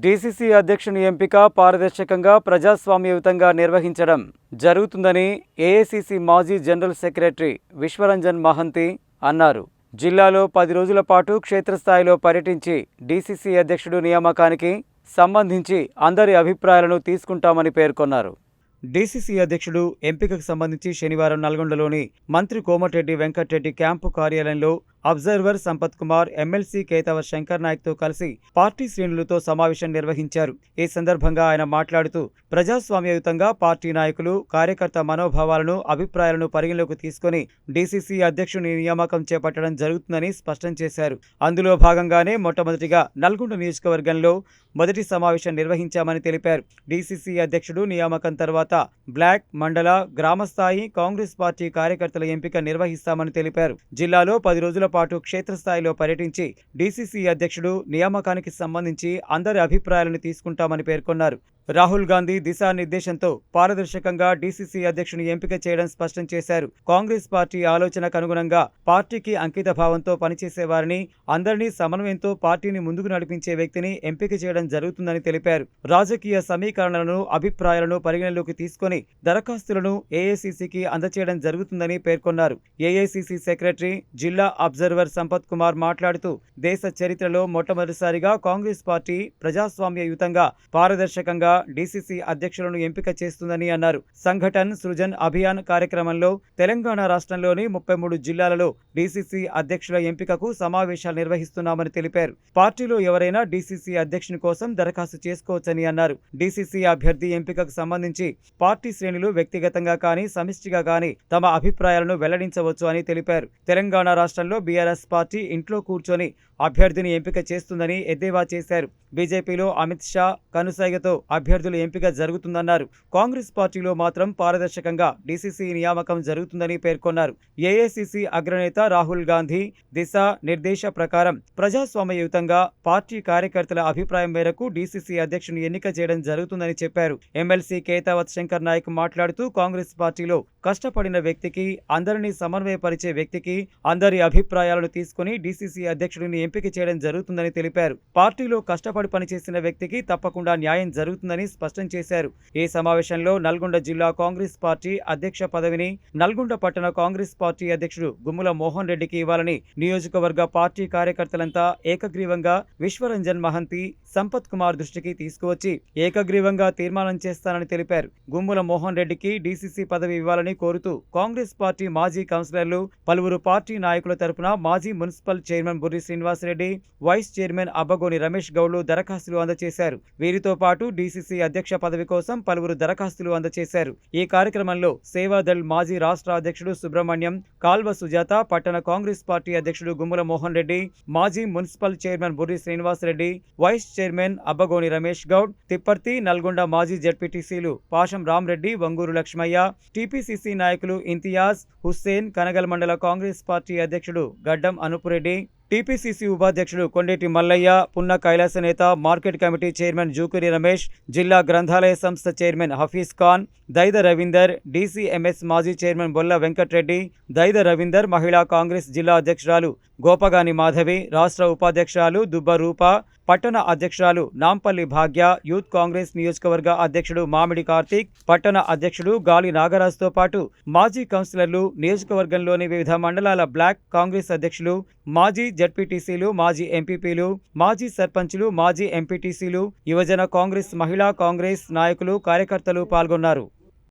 DCC అధ్యక్షుని ఎంపిక పారదర్శకంగా ప్రజాస్వామ్యయుతంగా నిర్వహించడం జరుగుతుందని ఏఐసీసీ మాజీ జనరల్ సెక్రటరీ విశ్వరంజన్ మహంతి అన్నారు. జిల్లాలో 10 రోజుల పాటు క్షేత్రస్థాయిలో పర్యటించి డీసీసీ అధ్యక్షుడు నియామకానికి సంబంధించి అందరి అభిప్రాయాలను తీసుకుంటామని పేర్కొన్నారు. డీసీసీ అధ్యక్షుడు ఎంపికకు సంబంధించి శనివారం నల్గొండలోని మంత్రి కోమటిరెడ్డి వెంకటరెడ్డి క్యాంపు కార్యాలయంలో అబ్జర్వర్ సంపత్ కుమార్, ఎమ్మెల్సీ కేతవ శంకర్ నాయక్తో కలిసి పార్టీ శ్రేణులతో సమావేశం నిర్వహించారు. ఈ సందర్భంగా ఆయన మాట్లాడుతూ ప్రజాస్వామ్యయుతంగా పార్టీ నాయకులు, కార్యకర్త మనోభావాలను, అభిప్రాయాలను పరిగణలోకి తీసుకుని డీసీసీ అధ్యక్షుని నియామకం చేపట్టడం జరుగుతుందని స్పష్టం చేశారు. అందులో భాగంగానే మొట్టమొదటిగా నల్గొండ నియోజకవర్గంలో మొదటి సమావేశం నిర్వహించామని తెలిపారు. డీసీసీ అధ్యక్షుడు నియామకం తర్వాత బ్లాక్, మండల, గ్రామస్థాయి కాంగ్రెస్ పార్టీ కార్యకర్తల ఎంపిక నిర్వహిస్తామని తెలిపారు. జిల్లాలో 10 రోజుల పాటు క్షేత్రస్థాయిలో పర్యటించి డీసీసీ అధ్యక్షుడు నియామకానికి సంబంధించి అందరి అభిప్రాయాలను తీసుకుంటామని పేర్కొన్నారు. రాహుల్ గాంధీ దిశానిర్దేశంతో పారదర్శకంగా డీసీసీ అధ్యక్షుని ఎంపిక చేయడం స్పష్టం చేశారు. కాంగ్రెస్ పార్టీ ఆలోచనకు అనుగుణంగా పార్టీకి అంకిత భావంతో పనిచేసేవారిని, అందరినీ సమన్వయంతో పార్టీని ముందుకు నడిపించే వ్యక్తిని ఎంపిక చేయడం జరుగుతుందని తెలిపారు. రాజకీయ సమీకరణలను, అభిప్రాయాలను పరిగణలోకి తీసుకుని దరఖాస్తులను ఏఐసీసీకి అందచేయడం జరుగుతుందని పేర్కొన్నారు. ఏఐసీసీ సెక్రటరీ, జిల్లా అబ్జర్వర్ సంపత్ కుమార్ మాట్లాడుతూ దేశ చరిత్రలో మొట్టమొదటిసారిగా కాంగ్రెస్ పార్టీ ప్రజాస్వామ్యయుతంగా, పారదర్శకంగా డీసీసీ అధ్యక్షులను ఎంపిక చేస్తుందని అన్నారు. సంఘటన్ సృజన్ అభియాన్ కార్యక్రమంలో తెలంగాణ రాష్ట్రంలోని 33 జిల్లాలలో డీసీసీ అధ్యక్షుల ఎంపికకు సమావేశాలు నిర్వహిస్తున్నామని తెలిపారు. పార్టీలో ఎవరైనా డీసీసీ అధ్యక్షుని కోసం దరఖాస్తు చేసుకోవచ్చని అన్నారు. డీసీసీ అభ్యర్థి ఎంపికకు సంబంధించి పార్టీ శ్రేణులు వ్యక్తిగతంగా కానీ, సమిష్టిగా కానీ తమ అభిప్రాయాలను వెల్లడించవచ్చు అని తెలిపారు. తెలంగాణ రాష్ట్రంలో బీఆర్ఎస్ పార్టీ ఇంట్లో కూర్చొని అభ్యర్థిని ఎంపిక చేస్తుందని ఎద్దేవా చేశారు. బీజేపీలో అమిత్ షా కనుసైగతో అభ్యర్థుల ఎంపిక జరుగుతుందన్నారు. కాంగ్రెస్ పార్టీలో మాత్రం పారదర్శకంగా డీసీసీ నియామకం జరుగుతుందని పేర్కొన్నారు. ఏఐసీసీ అగ్రనేత రాహుల్ గాంధీ దిశ నిర్దేశ ప్రకారం ప్రజాస్వామ్యయుతంగా పార్టీ కార్యకర్తల అభిప్రాయం మేరకు డీసీసీ అధ్యక్షుని ఎన్నిక చేయడం జరుగుతుందని చెప్పారు. ఎమ్మెల్సీ కేతవత్ శంకర్ నాయక్ మాట్లాడుతూ కాంగ్రెస్ పార్టీలో కష్టపడిన వ్యక్తికి, అందరినీ సమన్వయపరిచే వ్యక్తికి అందరి అభిప్రాయాలను తీసుకుని డీసీసీ అధ్యక్షుడిని ఎంపిక చేయడం జరుగుతుందని తెలిపారు. పార్టీలో కష్టపడి పనిచేసిన వ్యక్తికి తప్పకుండా న్యాయం జరుగుతుందని స్పష్టం చేశారు. ఈ సమావేశంలో నల్గొండ జిల్లా కాంగ్రెస్ పార్టీ అధ్యక్ష పదవిని నల్గొండ పట్టణ కాంగ్రెస్ పార్టీ అధ్యక్షుడు గుమ్మల మోహన్ రెడ్డికి ఇవ్వాలని నియోజకవర్గ పార్టీ కార్యకర్తలంతా ఏకగ్రీవంగా విశ్వరంజన్ మహంతి, సంపత్ కుమార్ దృష్టికి తీసుకువచ్చి ఏకగ్రీవంగా తీర్మానం చేస్తానని తెలిపారు. గుమ్మల మోహన్ రెడ్డికి డీసీసీ పదవి ఇవ్వాలని కోరుతూ కాంగ్రెస్ పార్టీ మాజీ కౌన్సిలర్లు, పలువురు పార్టీ నాయకుల తరపున మాజీ municipal chairman Burri Srinivasareddy, vice chairman Abbagoni Ramesh గౌడ్లు దరఖాస్తులు అందజేశారు. వీరితో పాటు డీసీసీ అధ్యక్ష పదవి కోసం పలువురు దరఖాస్తులు అందజేశారు. ఈ కార్యక్రమంలో సేవాదళ్ మాజీ రాష్ట్ర అధ్యక్షుడు సుబ్రహ్మణ్యం, కాల్వ సుజాత, పట్టణ కాంగ్రెస్ పార్టీ అధ్యక్షుడు గుమ్మల మోహన్ రెడ్డి, మాజీ municipal chairman Burri Srinivasareddy, vice chairman Abbagoni Ramesh Goud, Tipparthi, Nalgonda మాజీ జడ్పీటీసీలు పాషం రామ్రెడ్డి, వంగూరు లక్ష్మయ్య, టీపీసీసీ నాయకులు ఇంతియాజ్, హుస్సేన్, కనగల్ మండల కాంగ్రెస్ పార్టీ అధ్యక్షుడు గడ్డం అనుపురెడ్డి, టీపీసీసీ ఉపాధ్యక్షుడు కొండేటి మల్లయ్య, పున్న కైలాస నేత, market committee chairman Jukuri Ramesh, జిల్లా గ్రంథాలయ సంస్థ చైర్మన్ హఫీజ్ ఖాన్, దైద రవీందర్, డీసీఎంఎస్ మాజీ చైర్మన్ బొల్ల వెంకట్రెడ్డి, దైద రవీందర్, మహిళా కాంగ్రెస్ జిల్లా అధ్యక్షురాలు గోపగాని మాధవి, రాష్ట్ర ఉపాధ్యక్షురాలు దుబ్బ రూప, పట్టణ అధ్యక్షురాలు నాంపల్లి భాగ్య, యూత్ కాంగ్రెస్ నియోజకవర్గ అధ్యక్షుడు మామిడి కార్తీక్, పట్టణ అధ్యక్షుడు గాలి నాగరాజ్తో పాటు మాజీ కౌన్సిలర్లు, నియోజకవర్గంలోని వివిధ మండలాల బ్లాక్ కాంగ్రెస్ అధ్యక్షులు, మాజీ జడ్పీటీసీలు, మాజీ ఎంపీపీలు, మాజీ సర్పంచులు, మాజీ ఎంపీటీసీలు, యువజన కాంగ్రెస్, మహిళా కాంగ్రెస్ నాయకులు, కార్యకర్తలు పాల్గొన్నారు.